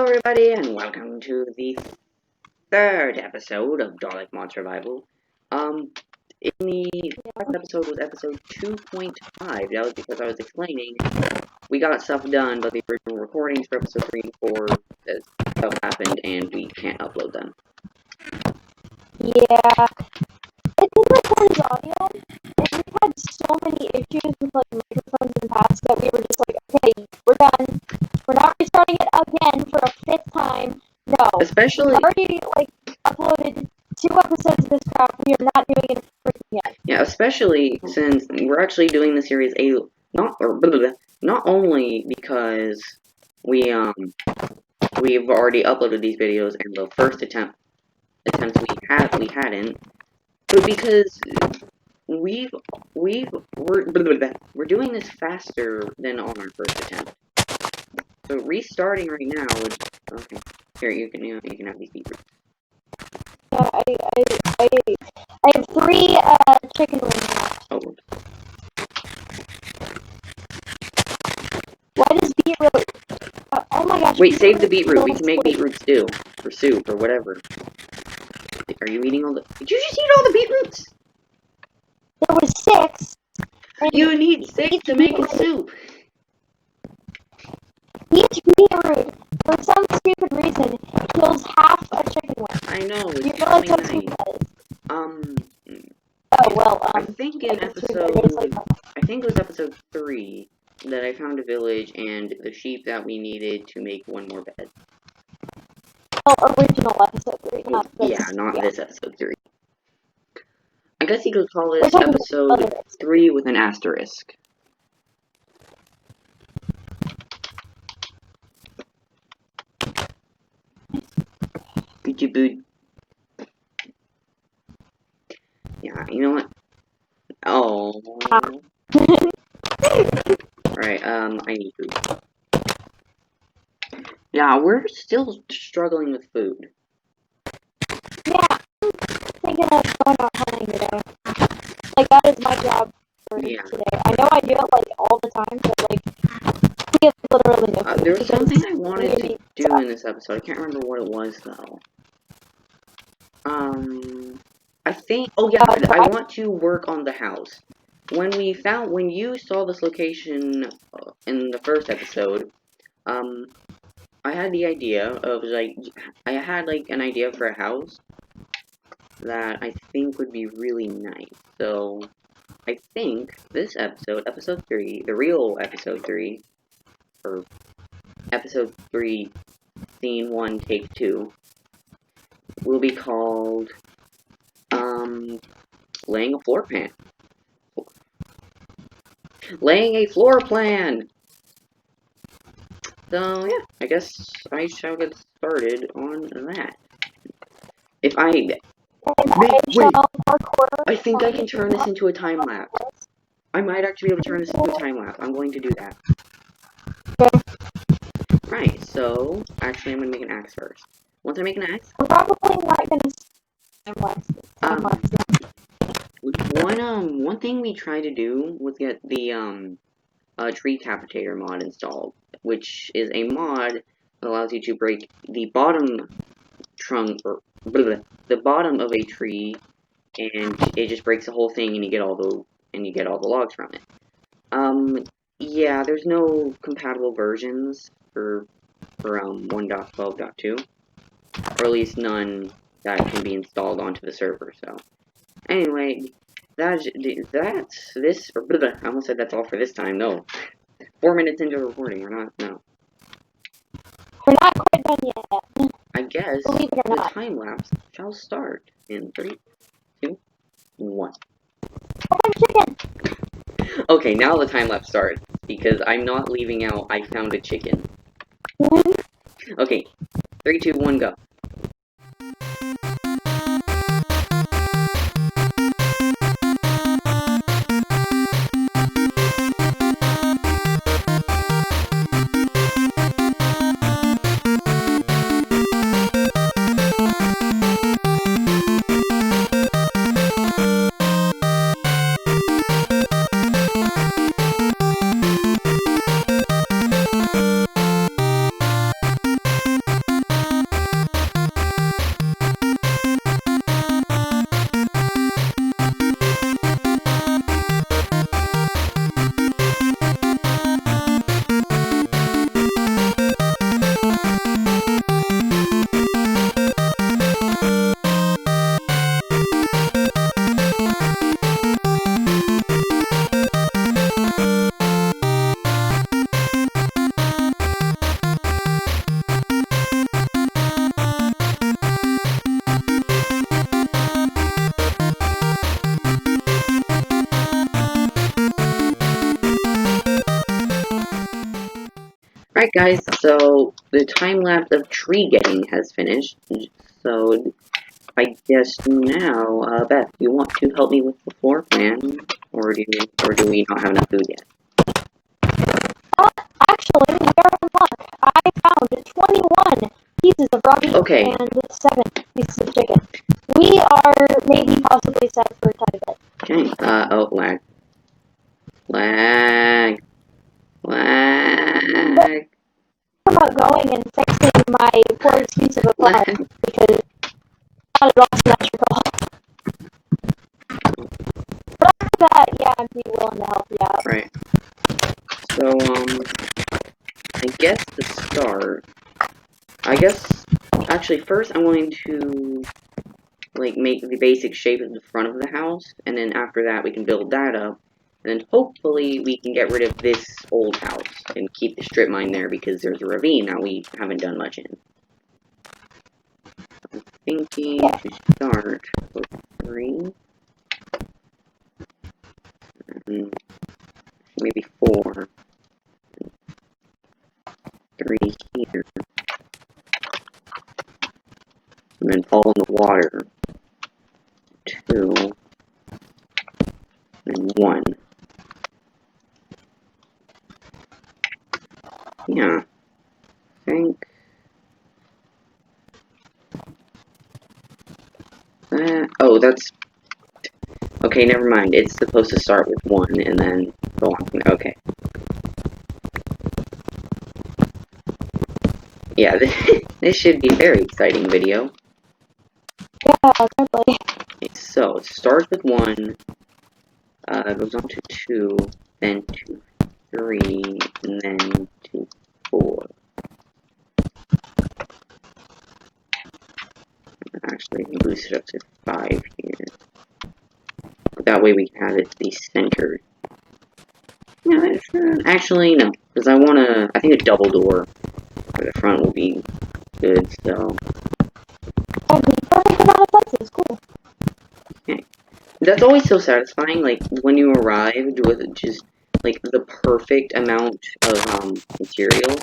everybody, and welcome to the third episode of Dalek Mod Survival. In the last episode was episode 2.5. That was because I was explaining we got stuff done, but the original recordings for episode 3 and 4 stuff happened, and we can't upload them. Yeah, it did record his audio, and we had so many issues with microphones in the past that we were just like, okay, we're done. We're not restarting it again for a fifth time. No. Especially, we've already uploaded 2 episodes of this crap. We are not doing it freaking yet. Yeah, especially since we're actually doing the series not only because we've already uploaded these videos and the first attempts we hadn't, but because we're doing this faster than on our first attempt. So restarting right now would okay. Here you can have these beetroots. Yeah, I have 3 chicken wings left. Oh. Why does beetroot? Oh my gosh. Wait, save the beetroot. We can make beetroot stew or soup or whatever. Are you eating all the? Did you just eat all the beetroots? There was 6. You need 6 to make a soup. Each beetroot, for some stupid reason, kills half a chicken wing. I know. You realize that's what that is? Oh well. I think in episode, I think it was episode 3 that I found a village and the sheep that we needed to make one more bed. Oh, original episode 3, not this. Yeah, not this episode 3. I guess you could call this episode 3 with an asterisk. Boot. Yeah, you know what? Oh. Alright, I need food. Yeah, we're still struggling with food. Yeah, I'm thinking of going out hunting today. That is my job for today. I know I do it, all the time, but, we have literally no food. There was something I wanted to do in this episode. I can't remember what it was, though. I think, oh yeah, I want to work on the house. When you saw this location in the first episode, I had the idea of, I had, an idea for a house that I think would be really nice. So, I think this episode, episode 3, the real episode 3, or episode 3, scene 1, take 2, will be called, laying a floor plan. Laying a floor plan! So, yeah, I guess I shall get started on that. Wait, I think I can turn this into a time lapse. I might actually be able to turn this into a time lapse. I'm going to do that. Right, so, actually I'm going to make an axe first. Once I make an axe... I'm probably not going to time lapse. One thing we tried to do was get the, tree capitator mod installed, which is a mod that allows you to break the bottom trunk, or the bottom of a tree, and it just breaks the whole thing, and you get all the logs from it. Yeah, there's no compatible versions for 1.12.2, or at least none that can be installed onto the server. So, anyway, I almost said that's all for this time. No, 4 minutes into recording, we're not. No, we're not quite done yet. I guess the time lapse shall start in 3, 2, 1. Chicken. Okay, now the time lapse starts because I'm not leaving out. I found a chicken. Okay, 3, 2, 1, go. guys, so the time lapse of tree getting has finished. So I guess now, Beth, you want to help me with the floor plan, or do we not have enough food yet? Actually, you're in luck. I found 21 pieces of raw meat Okay. and 7 pieces of chicken. We are maybe possibly set for a tiny bit. Okay. Oh, lag. Lag. Lag. About going and fixing my poor excuse of a phone Lag. because it's not at all symmetrical. But after that, yeah, I'd be willing to help you out. Right. So, I guess to start, actually, first I'm going to, like, make the basic shape of the front of the house, and then after that we can build that up, and then hopefully we can get rid of this old house and keep the strip mine there because there's a ravine that we haven't done much in. I'm thinking to start with 3, and maybe 4, 3 here, and then fall in the water, 2, and 1. Yeah, I think that, oh, that's, okay, never mind, it's supposed to start with 1 and then go on from there, okay. Yeah, this should be a very exciting video. Yeah, totally. Okay, so, it starts with 1, goes on to 2, then to 3, and then to 4. Actually, we can boost it up to 5 here. That way we can have it be centered. Yeah, actually, no, because I think a double door for the front will be good, so. That'd be perfect amount of places, cool. Okay. That's always so satisfying, like, when you arrived with just, like, the perfect amount of, materials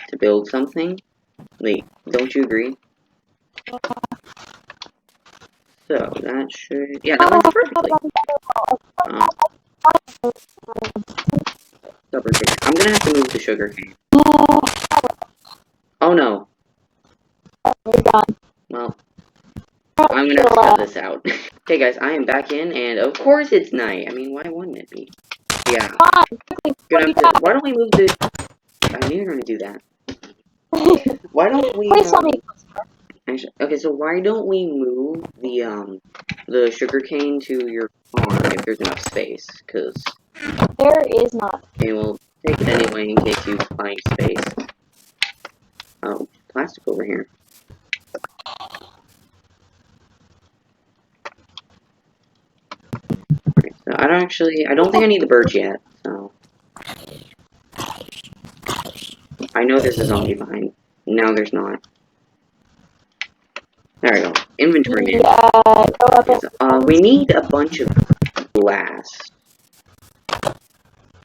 to build something. Like, don't you agree? So, that should, yeah, that works perfectly. I'm gonna have to move the sugar cane. Oh no. Well, I'm gonna have to cut this out. Okay guys, I am back in, and of course it's night. I mean, why wouldn't it be? Yeah. Gonna have to, why don't we move the, I knew you were gonna do that. Why don't we, actually, okay, so why don't we move the sugarcane to your farm if there's enough space? Cause there is not. Okay, we'll take it anyway in case you find space. Oh, plastic over here. Right, so I don't think I need the birds yet, so. I know there's a zombie behind. Now there's not. There we go. Inventory man. Yeah, go up Okay, so, we need a bunch of glass.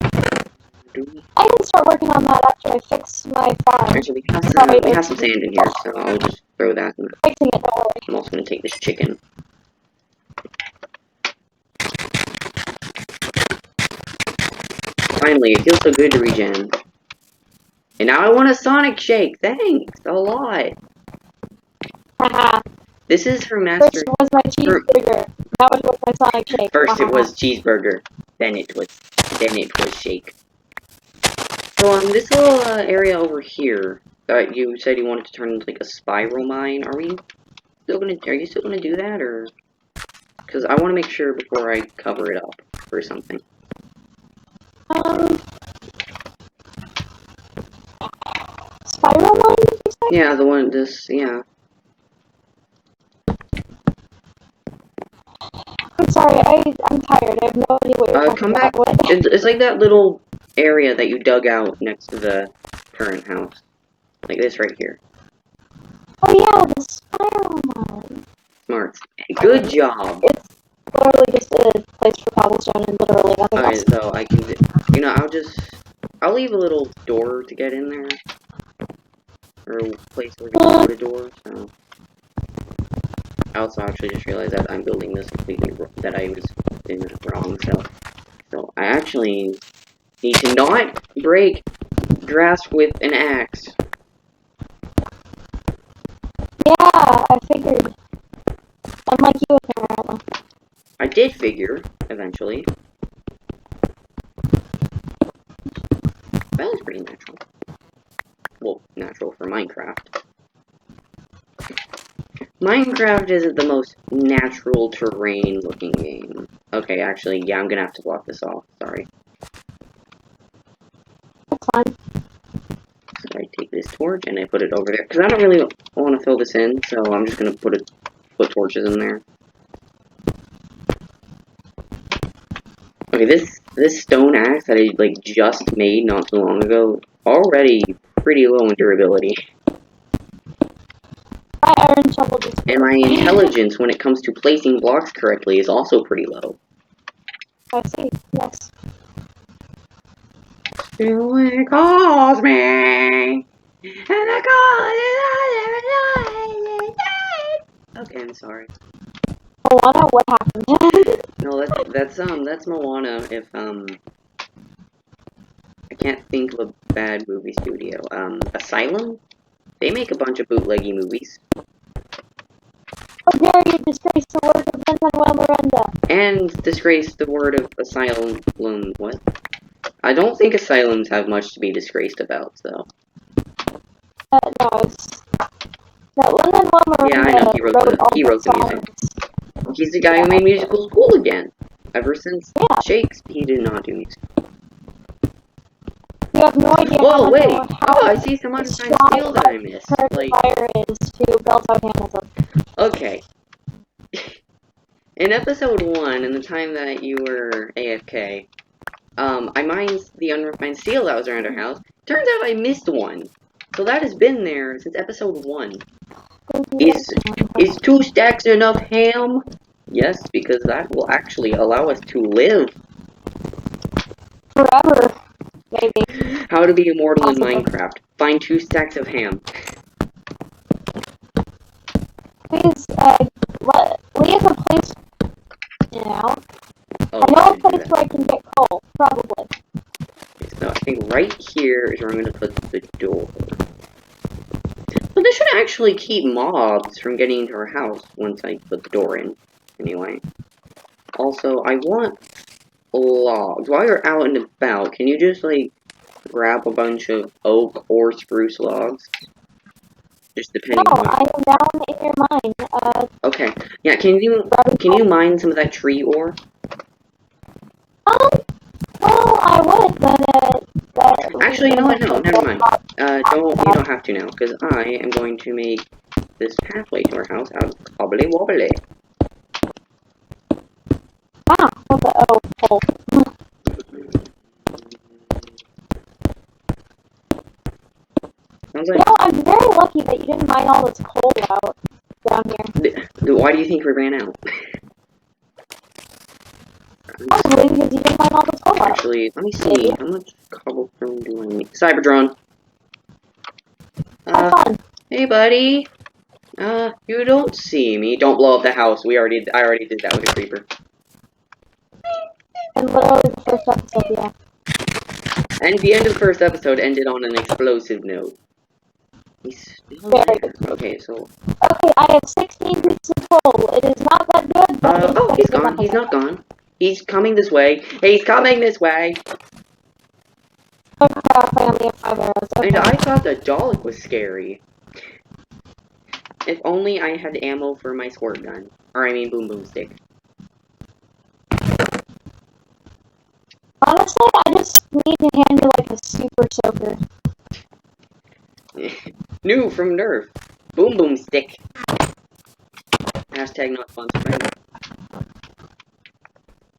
I can start working on that after I fix my farm. Actually, we have some sand in here, so I'll just throw that in. Fixing it, don't worry. I'm also gonna take this chicken. Finally, it feels so good to regen. And now I want a Sonic Shake. Thanks a lot. Haha. This is her master. First was my cheeseburger. Now it was my Sonic Shake. First it was cheeseburger. Then it was shake. So this little area over here that you said you wanted to turn into like a spiral mine. Are you still gonna do that, or? Because I want to make sure before I cover it up or something. Spiral mine, did you say? Yeah, the one, yeah. I'm sorry, I'm tired. I have no idea what you're talking Come about. back. It's like that little area that you dug out next to the current house. Like this right here. Oh yeah, the spiral mine. Smart. Good job. It's literally just a place for cobblestone and literally nothing else. Alright, so I can, I'll leave a little door to get in there. or place where we can put a door, so. I also actually just realized that I'm building this completely that I was doing it wrong, so I actually need to not break grass with an axe. Yeah, I figured. I'm like you apparently. I did figure, eventually. That was pretty natural. Well, natural for Minecraft. Minecraft isn't the most natural terrain looking game. Okay, actually, yeah, I'm gonna have to block this off. Sorry. That's fine. So I take this torch and I put it over there. Because I don't really want to fill this in, so I'm just gonna put torches in there. Okay, this stone axe that I like just made not too long ago, already pretty low in durability. My iron shovel just And my intelligence when it comes to placing blocks correctly is also pretty low. I see, yes. It calls me, and I call it. Okay, I'm sorry. Moana, what happened? No, that's Moana. If I can't think of a bad movie studio. Asylum. They make a bunch of bootleggy movies. How dare you disgrace the work of Lin-Manuel Miranda? And disgrace the word of asylum. What? I don't think asylums have much to be disgraced about, so. No, it's... No, Lin-Manuel Miranda Yeah, I know, he wrote the music. songs. He's the guy who made musical school again. Ever since Yeah. Shakes, he did not do music. You have no idea Whoa, wait! how Oh, I see some undefined steel that I missed. Like, fire is to belt out Hamilton. okay. In episode 1, in the time that you were AFK, I mined the unrefined steel that was around our house. Turns out I missed one. So that has been there since episode 1. Is 2 stacks enough ham? Yes, because that will actually allow us to live. Forever, maybe. How to be immortal Possibly. in Minecraft. Find 2 stacks of ham. Please, leave a place, you know. Oh, I know a do place that. where I can get coal, probably. Okay, so I think right here is where I'm going to put the door. But this should actually keep mobs from getting into our house once I put the door in. Anyway. Also, I want logs. While you're out and about, can you just, like, grab a bunch of oak or spruce logs? Just depending No, on... I am down in your mine. Okay. Yeah, can you mine some of that tree ore? Well, I would, but, Actually, you know what? No, never mind. You don't have to now, because I am going to make this pathway to our house out of cobbly wobbly. Ah, what the, coal. Sounds You like... know, I'm very lucky that you didn't mine all this coal out down here. Why do you think we ran out? Probably because you didn't mine all this coal out. Actually, let me see. How much cobblestone do I need? Cyberdrone. Have fun. Hey, buddy. You don't see me. Don't blow up the house. I already did that with a creeper. And literally the first episode, yeah. And the end of the first episode ended on an explosive note. He's still Very there. good. Okay, so... Okay, I have 16 pieces of coal. It is not that good, but oh, he's gone. He's not gone. He's coming this way. He's coming this way. Oh crap, I only have 5 arrows. Okay. And I thought the Dalek was scary. If only I had ammo for my squirt gun. Or I mean boom boom stick. Honestly, I just need to hand you like a super soaker. New from Nerf. Boom boom stick. Hashtag not sponsored by me.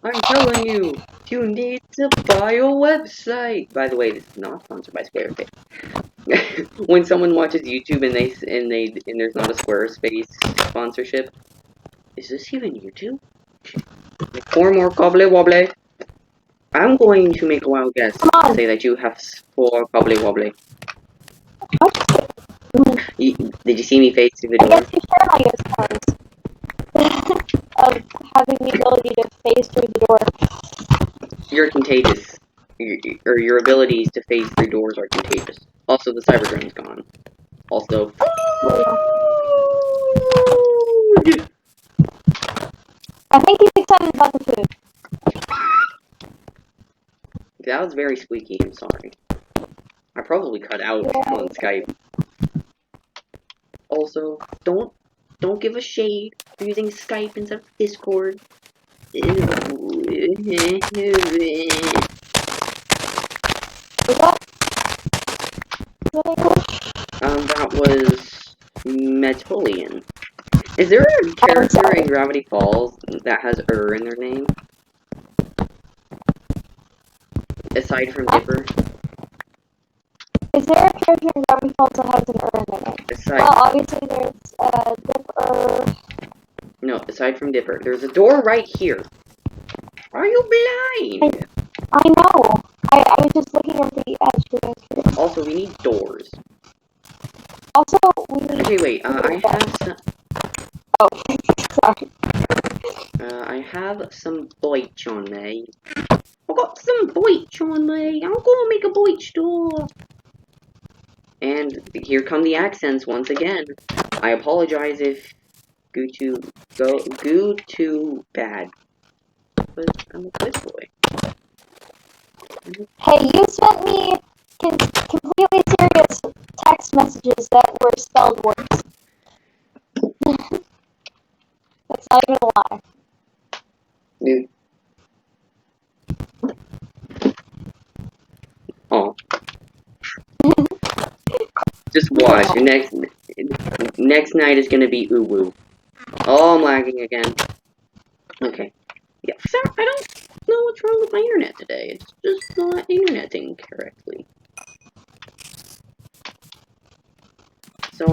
I'm telling you, you need to buy a website. By the way, this is not sponsored by Squarespace. When someone watches YouTube and there's not a Squarespace sponsorship, is this even YouTube? 4 more cobbly wobbly. I'm going to make a wild guess and say that you have 4 cobbly wobbly. What? Did you see me face through the I door? guess you share my ghost powers of having the ability to phase through the door. You're contagious. Your abilities to phase through doors are contagious. Also, the Cyberdrone's gone. Also, food! I think he's excited about the food. That was very squeaky, I'm sorry. I probably cut out on Skype. Also, don't give a shade for using Skype instead of Discord. Was that English? That was Metolian. Is there a character in Gravity Falls that has in their name? Aside from Dipper? Is there a character in Gravity Falls that has an in their name? Well, obviously there's Dipper. No, aside from Dipper. There's a door right here. Are you blind? I know. I was just looking at the edge. Also, we need doors. Also, we need... Okay, wait. I have some... Oh, sorry. I have some bleach on me. I got some bleach on me. I'm gonna make a bleach store. And here come the accents once again. I apologize if goo too bad. But I'm a good boy. Hey, you sent me completely serious text messages that were spelled words. That's not even a lie. Dude. Oh. Just watch. Next night is gonna be uwu. Oh, I'm lagging again. Okay. Yeah, so I don't know what's wrong with my internet today. It's just not interneting correctly. So,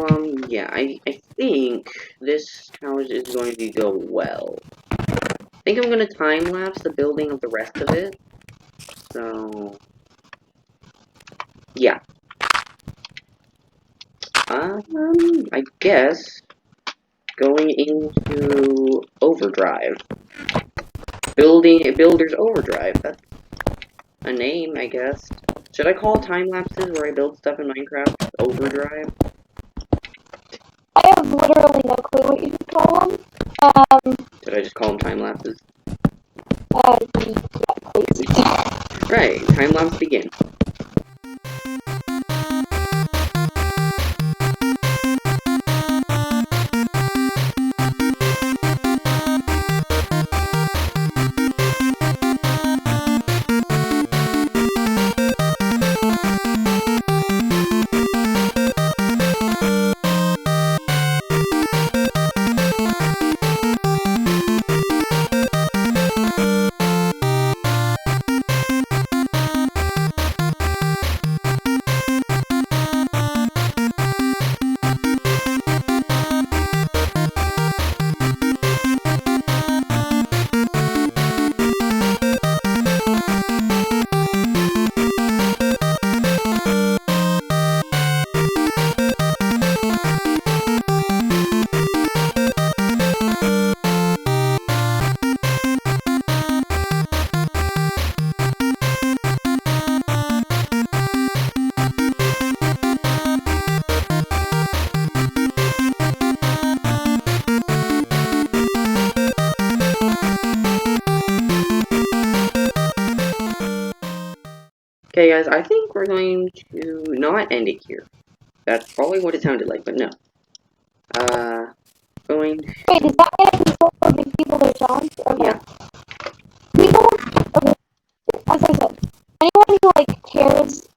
yeah, I think this house is going to go well. I think I'm gonna time-lapse the building of the rest of it. So, yeah. I guess going into overdrive. Builder's overdrive. That's a name, I guess. Should I call time-lapses where I build stuff in Minecraft overdrive? I have literally no clue what you should call them. Should I just call them time-lapses? Yeah, please. Right, time-lapse begin. Okay, guys, I think we're going to not end it here. That's probably what it sounded like, but no. Going... Wait, is that way I can still give people their challenge? Okay. Yeah. Okay. As I said, anyone who, cares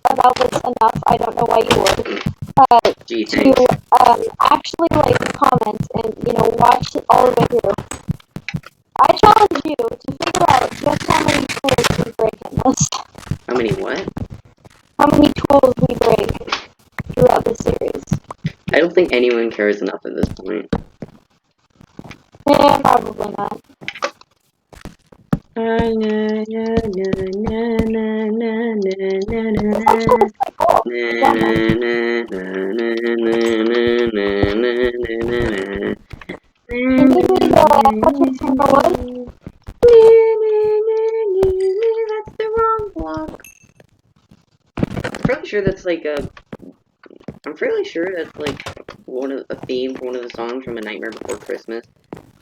about this enough, I don't know why you would, Gee, to, thanks. actually, comment and, watch it all the way through. I challenge you to figure out just how many tools we break in this. How many what? How many tools we break throughout the series. I don't think anyone cares enough at this point. Yeah, probably not. Na, na, na, na, na, na, na, na, na. Oh, That's the wrong block. I'm pretty sure that's like a. I'm fairly sure that's like a theme for one of the songs from A Nightmare Before Christmas.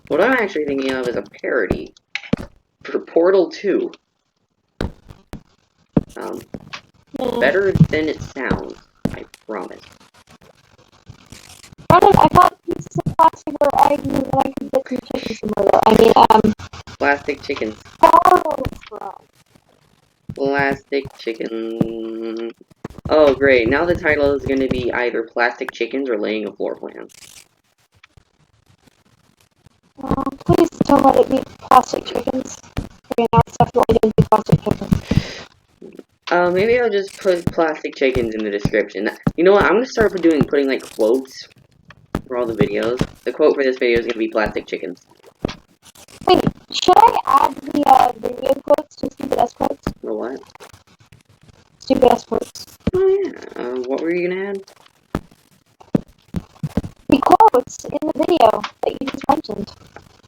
What I'm actually thinking of is a parody for Portal 2. Better than it sounds, I promise. I thought pieces of plastic were eggs and then I could get some chicken somewhere though. I mean, Plastic chickens. Plastic chicken. Oh, great. Now the title is going to be either Plastic Chickens or Laying a Floor Plan. Please don't let it be plastic chickens. Okay, now it's definitely going to be plastic chickens. Maybe I'll just put Plastic Chickens in the description. You know what? I'm going to start putting like quotes for all the videos. The quote for this video is going to be Plastic Chickens. Wait, should I add the video quotes to stupid S quotes? The what? Stupid S quotes. Oh yeah. What were you going to add? The quotes in the video that you just mentioned.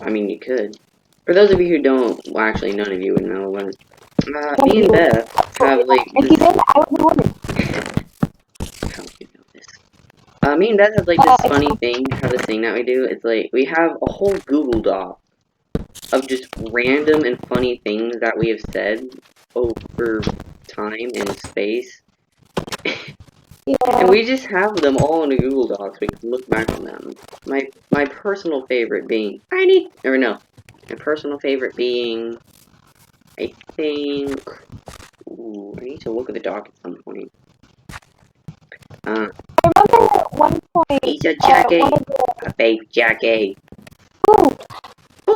I mean, you could. For those of you who don't, well, actually, none of you would know, but me and Beth have like. If you did, I would be wondering. How do you know this? Me and Beth have like this funny thing. Have this thing that we do. It's like we have a whole Google Doc of just random and funny things that we have said over time and space. Yeah. And we just have them all in a Google Doc so we can look back on them. My personal favorite being my personal favorite being I think I need to look at the doc at some point. I remember at one point He's a Jackie. A fake Jackie. Ooh,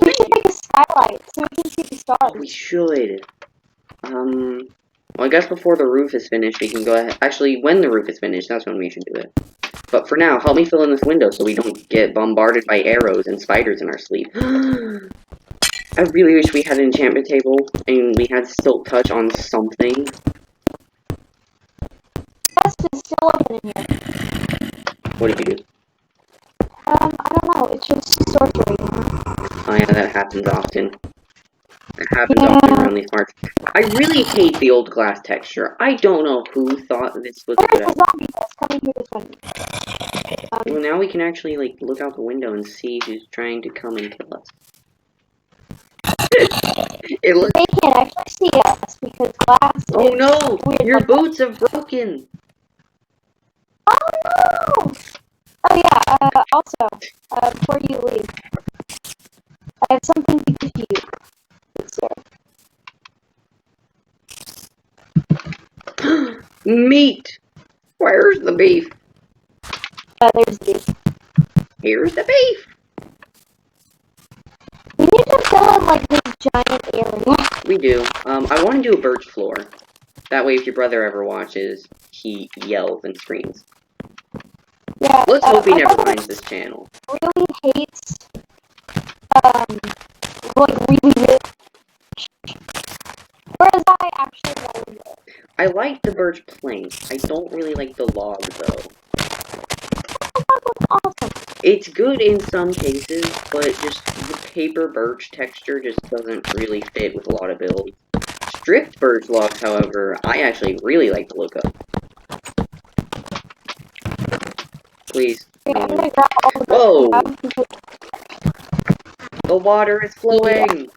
we should make a skylight so we can see the stars. We should. Well, I guess before the roof is finished, we can go ahead. Actually, when the roof is finished, that's when we should do it. But for now, help me fill in this window so we don't get bombarded by arrows and spiders in our sleep. I really wish we had an enchantment table and we had Silk Touch on something. Chest is still open in here. What did you do? I don't know. It's just sorcery. Oh yeah, that happens often. It happens often around these parts. I really hate the old glass texture. I don't know who thought this was good. Where's the zombie that's coming through this window? Well, now we can actually like look out the window and see who's trying to come and kill us. They can't actually see us because glass. Oh no! Weird Your like boots have broken. Oh no! Oh yeah. Also, before you leave, I have something to give you. Meat. Where's the beef? There's the beef. Here's the beef. We need to fill in like this giant area. We do. I want to do a birch floor. That way, if your brother ever watches, he yells and screams. Yeah. Let's hope he never finds this channel. Really hates. Like really. Whereas I actually like it. I like the birch plank. I don't really like the log though. That looks awesome. It's good in some cases, but just the paper birch texture just doesn't really fit with a lot of builds. Stripped birch logs, however, I actually really like the look of. Please. Yeah, I'm gonna grab all the Whoa! The water is flowing!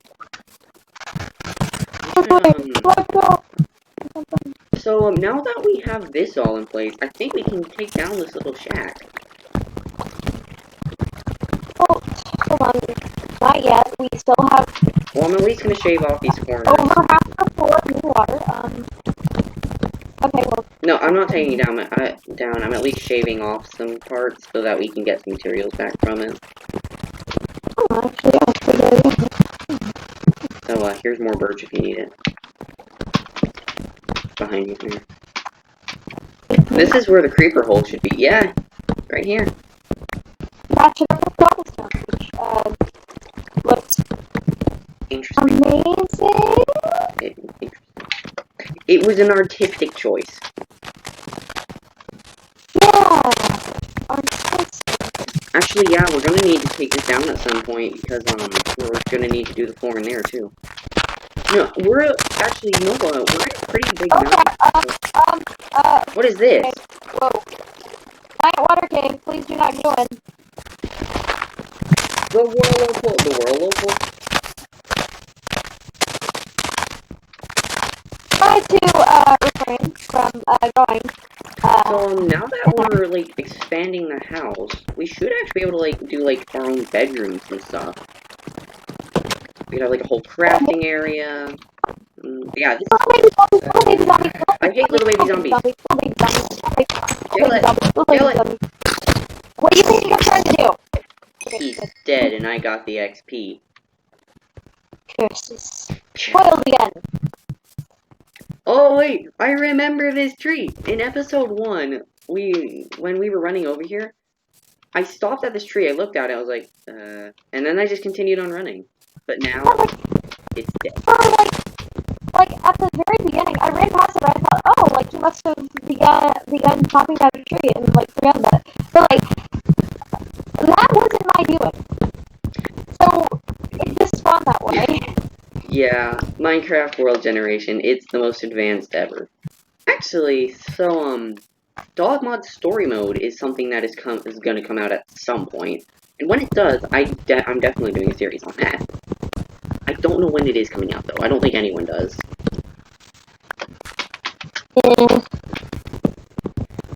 So, now that we have this all in place, I think we can take down this little shack. Oh, hold on. Not yet. We still have Well, I'm at least gonna shave off these corners. over half the floor in water. Okay, well. No, I'm not taking it down. I'm at least shaving off some parts so that we can get some materials back from it. Oh, actually, that's a good idea. So, here's more birch if you need it. Behind you here. This is where the creeper hole should be. Yeah, right here. Match it up with cobblestone, which, looks Interesting. amazing. It was an artistic choice. Actually, yeah, we're gonna need to take this down at some point because we're gonna need to do the floor in there too. No, we're actually Nova. We're in a pretty big mountain. What is this? Okay. Whoa. Giant water cave, please do not go in. The whirlpool. The whirlpool. Try to refrain from going. So now that we're like expanding the house, we should actually be able to like do like our own bedrooms and stuff. We could have like a whole crafting area. Yeah, this I hate little baby zombies. Kill it! Kill it! What do you think you're trying to do? He's dead and I got the XP. Curses. Spoiled again. Oh wait, I remember this tree. In episode 1, when we were running over here, I stopped at this tree, I looked at it, I was like, and then I just continued on running. But now, it's dead. Like at the very beginning, I ran past it and I thought, oh, like he must have begun chopping down a tree and like forgotten that. But like, that wasn't my doing. So, it just spawned that way. Yeah, Minecraft World Generation, it's the most advanced ever. Actually, so, Dog Mod Story Mode is something that is gonna come out at some point. And when it does, I'm definitely doing a series on that. I don't know when it is coming out, though. I don't think anyone does.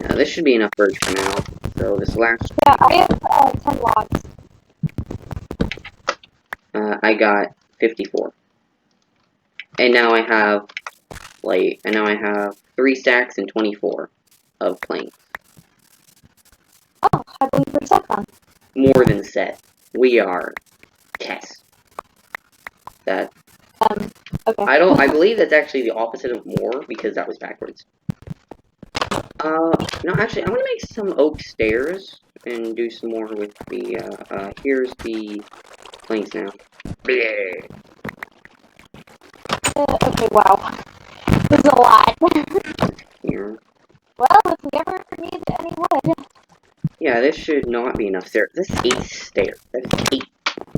Yeah, this should be enough birds for now. So, this last... Yeah, I have 10 logs. I got 54. And now I have, like, 3 stacks and 24 of planks. Oh, I believe we're set then. More than set. We are Tess. That Okay. I believe that's actually the opposite of more because that was backwards. No, actually, I'm gonna make some oak stairs and do some more with the, here's the planks now. Bleh. Okay, wow. This is a lot. Here. Well, if we ever need any wood. Yeah, this should not be enough stairs. This is 8 stairs. That is 8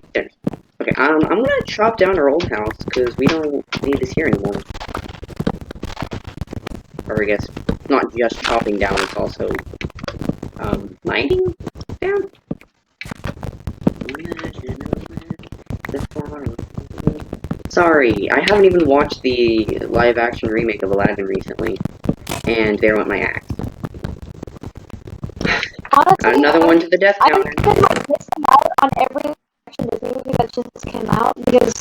stairs. Okay, I'm gonna chop down our old house because we don't need this here anymore. Or I guess not just chopping down, it's also mining down. Sorry, I haven't even watched the live-action remake of Aladdin recently, and there went my axe. Honestly, Another one to the death counter. I've been like missing out on every action Disney movie that just came out because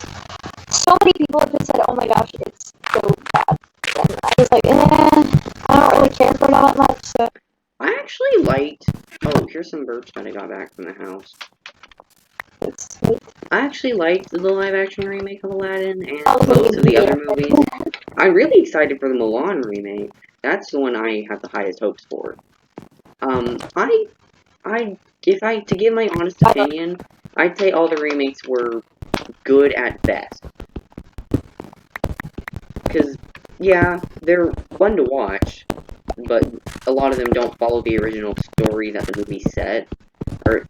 so many people have just said, "Oh my gosh, it's so bad," and I was like, I don't really care for it all that much. So I actually liked. Oh, here's some birch that I got back from the house. it's sweet. I actually liked the live-action remake of Aladdin and both of the other movies. I'm really excited for the Mulan remake. That's the one I have the highest hopes for. To give my honest opinion, I'd say all the remakes were good at best. Because, yeah, they're fun to watch, but a lot of them don't follow the original story that the movie set. A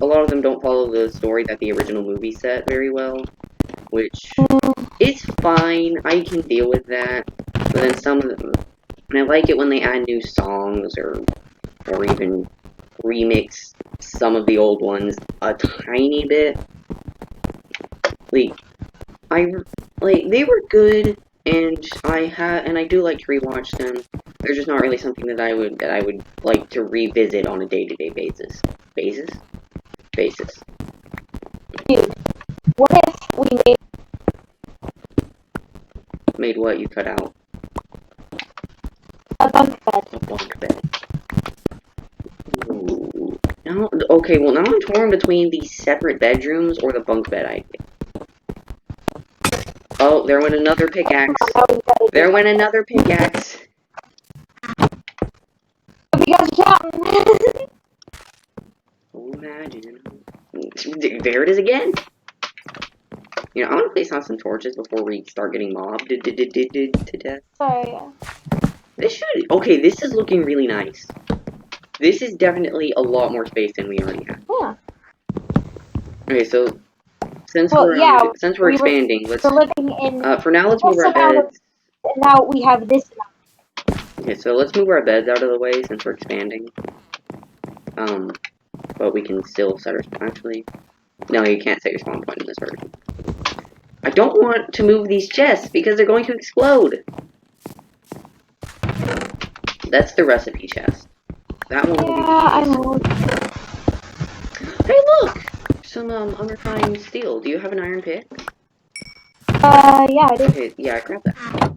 lot of them don't follow the story that the original movie set very well, which is fine, I can deal with that, but then some of them, and I like it when they add new songs, or even remix some of the old ones a tiny bit. They were good, and I do like to rewatch them. They're just not really something that I would like to revisit on a day-to-day basis. Basis. Dude, what if we Made what? You cut out? a bunk bed? A bunk bed. Ooh. Now, okay, well now I'm torn between the separate bedrooms or the bunk bed idea. Oh, there went another pickaxe. There went another pickaxe. Hope you guys are counting. Oh, imagine. There it is again. You know, I want to place on some torches before we start getting mobbed to death. Sorry. Okay, this is looking really nice. This is definitely a lot more space than we already have. Yeah. Okay, so since Well, yeah, we're expanding, let's we're living in for now let's move this our amount of, beds. and now we have this amount. Okay, so let's move our beds out of the way since we're expanding. But we can still set our actually. No, you can't set your spawn point in this version. I don't want to move these chests because they're going to explode. That's the recipe chest. That one will be. Yeah, I know. Hey, look! Some unrefined steel. Do you have an iron pick? Yeah, I do. Okay, yeah, grab that.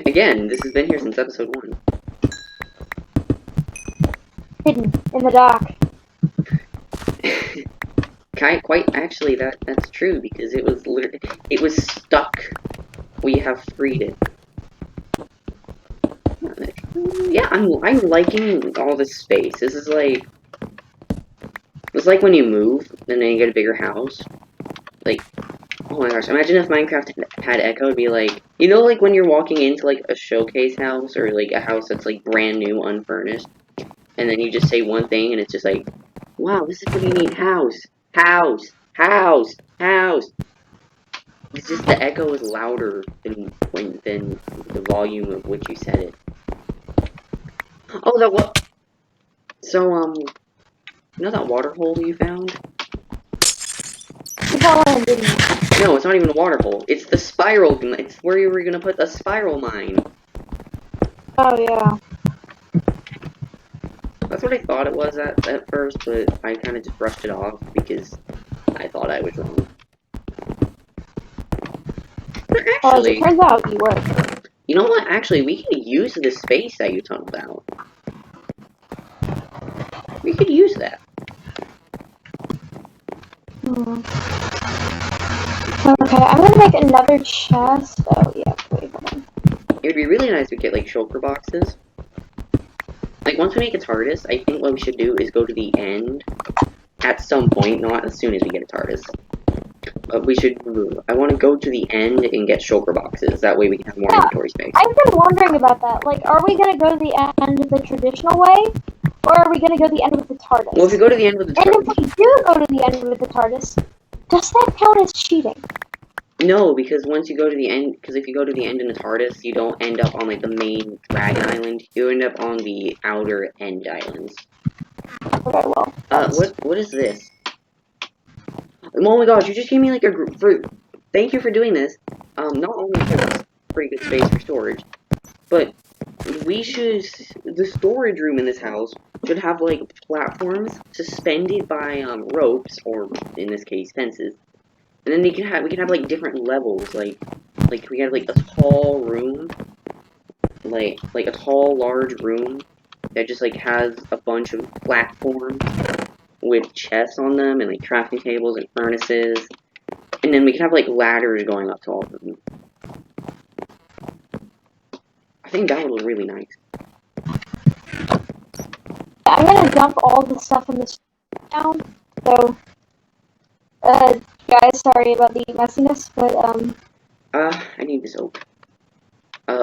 Again, this has been here since episode 1. Hidden in the dock. Quite actually, that's true because it was stuck. We have freed it. Yeah, I'm liking all this space. This is like it's like when you move and then you get a bigger house. Like, oh my gosh, imagine if Minecraft had Echo. It'd be like, you know, like when you're walking into like a showcase house or like a house that's like brand new, unfurnished, and then you just say one thing and it's just like, wow, this is a pretty neat house. House, house, house. It's just the echo is louder than the volume of which you said it. Oh, that what? So you know that water hole you found? You fell in, didn't you? No, it's not even a water hole. It's the spiral. It's where you were gonna put the spiral mine. Oh, yeah. That's what I thought it was at first, but I kind of just brushed it off because I thought I was wrong. But Well, as actually, it turns out, you were. you know what? Actually, we could use the space that you tunneled out. We could use that. Okay, I'm gonna make another chest. Oh, yeah, wait, hold on. It would be really nice to get like shulker boxes. Like once we make a TARDIS, I think what we should do is go to the end at some point, not as soon as we get a TARDIS. But we should. I want to go to the end and get shulker boxes. That way we can have more inventory space. I've been wondering about that. Like, are we gonna go to the end the traditional way, or are we gonna go to the end with the TARDIS? Well, if we go to the end with the And TARDIS, if we do go to the end with the TARDIS, does that count as cheating? no, because once you go to the end, because if you go to the end in a TARDIS, you don't end up on like the main Dragon Island. You end up on the outer end islands. Okay, well. What is this? Oh my gosh, you just gave me like a group fruit. Thank you for doing this. Not only because it's pretty good space for storage, but the storage room in this house should have like platforms suspended by ropes, or in this case fences. And then we can have like different levels, like we have like a tall room, like a tall large room that just like has a bunch of platforms with chests on them and like crafting tables and furnaces. And then we can have like ladders going up to all of them. I think that would look really nice. I'm gonna dump all the stuff in this down. So, guys, sorry about the messiness, but I need this oak.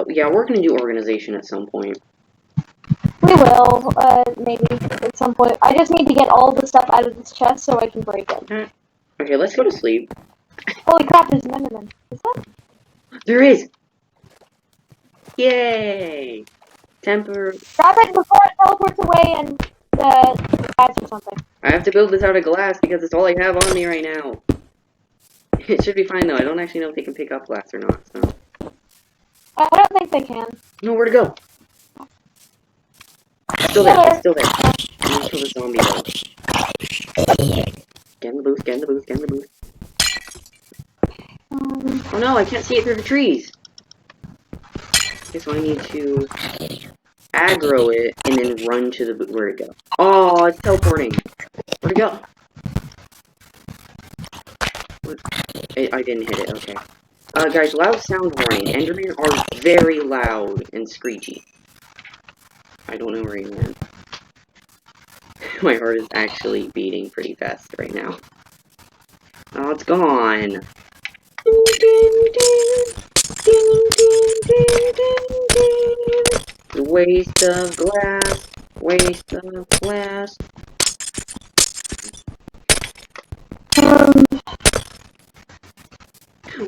Yeah, we're gonna do organization at some point. we will, maybe at some point. I just need to get all the stuff out of this chest so I can break it. Okay, let's go to sleep. Holy crap! There's an Enderman. Is that? There is. Yay! Temper. Grab it before it teleports away and dies or something. I have to build this out of glass because it's all I have on me right now. It should be fine though. I don't actually know if they can pick up glass or not. So. I don't think they can. No, where to go? Still there. It's still there. I'm gonna kill the zombie though. Get in the booth. Get in the booth. Get in the booth. Oh no! I can't see it through the trees. Okay, so I need to aggro it and then run to the booth. Where'd it go? Oh, it's teleporting. Where'd it go? I didn't hit it. Okay. Guys, loud sound warning. Endermen are very loud and screechy. I don't know where he went. My heart is actually beating pretty fast right now. Oh, it's gone. Waste of glass. Waste of glass.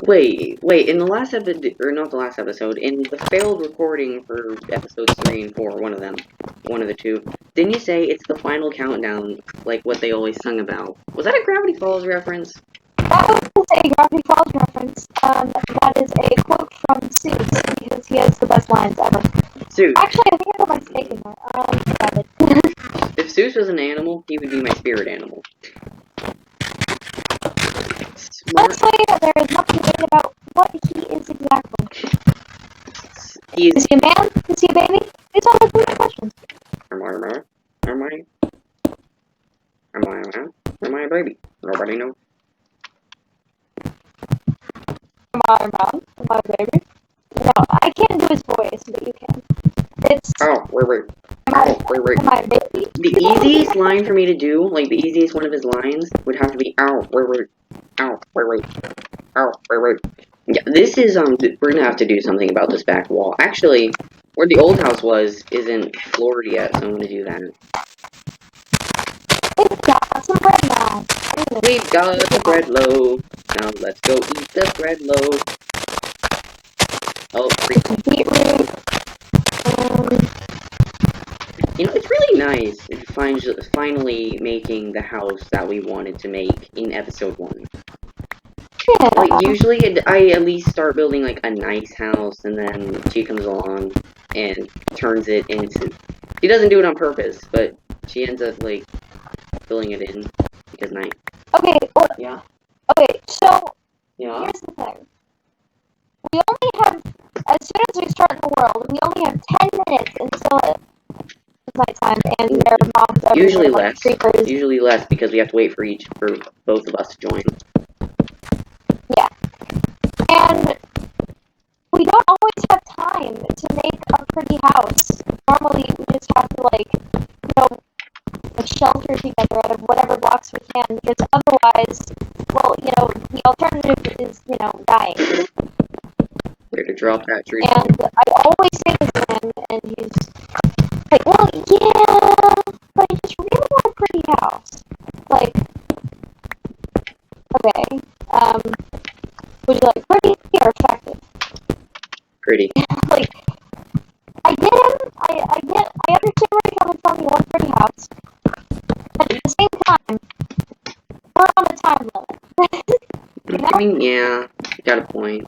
Wait, in the last episode, or not the last episode, in the failed recording for episodes 3 and 4, one of the two, didn't you say it's the final countdown, like what they always sung about? Was that a Gravity Falls reference? That was a Gravity Falls reference. That is a quote from Suits, because he has the best lines ever. Suits. Actually, I think I got my steak in there. If Zeus was an animal, he would be my spirit animal. Honestly, there is nothing good about what he is exactly. Is he a man? Is he a baby? These are the good questions. Am I a man? Am I a man? Am I a baby? Nobody knows. Am I a man? Am I a baby? No, I can't do his voice, but you can. It's... Oh, wait. Am I a baby? The easiest line for me to do, like the easiest one of his lines, would have to be, ow, wait. Ow, wait. Ow, wait. Yeah, this is, we're gonna have to do something about this back wall. Actually, where the old house was isn't floored yet, so I'm gonna do that. We've got some bread now. We've got the bread loaf. Now let's go eat the bread loaf. Oh, freaking beetroot. You know, it's really nice finally making the house that we wanted to make in episode 1. Yeah. Like, usually I at least start building, like, a nice house, and then she comes along and turns it into... She doesn't do it on purpose, but she ends up, like, filling it in because night. Okay, well, Yeah? okay, so, Yeah? here's the thing. We only have, as soon as we start the world, we only have 10 minutes until it's nighttime, and there are mobs everywhere. Usually like less. creepers. Usually less, because we have to wait for both of us to join. Yeah. And we don't always have time to make a pretty house. Normally, we just have to, like, shelter together out of whatever blocks we can, because otherwise, well, the alternative is, dying. Where to drop that tree. And I always say this to him, and he's like, well, yeah, but I just really want a pretty house. Like, okay, would you like pretty or effective? Pretty. Like, I get him, I understand where you're coming from, you want a pretty house. But at the same time, we're on a time limit. I mean, yeah, you got a point.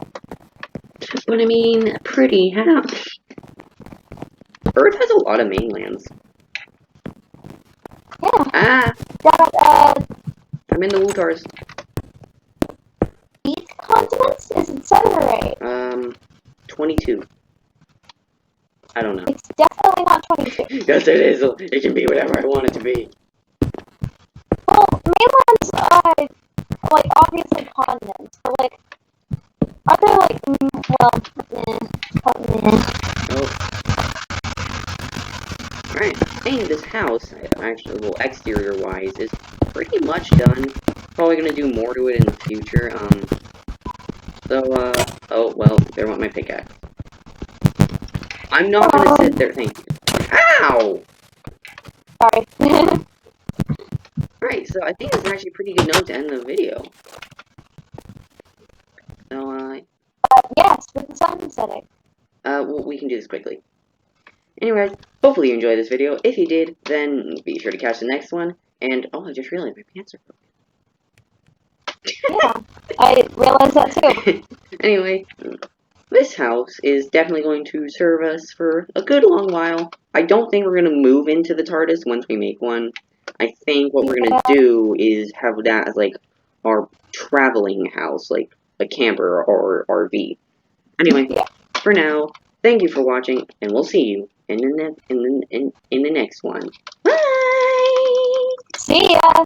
But I mean, pretty house. Earth has a lot of mainlands. Yeah. Ah! That, I'm in the Wootars. 8 continents? Is it 7 or 8? 22. I don't know. It's definitely not 22. Yes, it is. It can be whatever I want it to be. Well, mainlands, like, obviously continents, but, like, are there, like, Oh. Alright, I think this house, actually, well, exterior-wise, is pretty much done. Probably gonna do more to it in the future, oh, well, there went my pickaxe. I'm not gonna sit there thinking, ow! Sorry. Alright, so I think this is actually a pretty good note to end the video. So, yes, with the sun setting. well, we can do this quickly. Anyways, hopefully you enjoyed this video. If you did, then be sure to catch the next one. And, oh, I just realized my pants are broken. Yeah, I realized that too. Anyway, this house is definitely going to serve us for a good long while. I don't think we're going to move into the TARDIS once we make one. I think what we're going to do is have that as, like, our traveling house, like a camper or RV. Anyway, for now, thank you for watching, and we'll see you in the next one. Bye! See ya!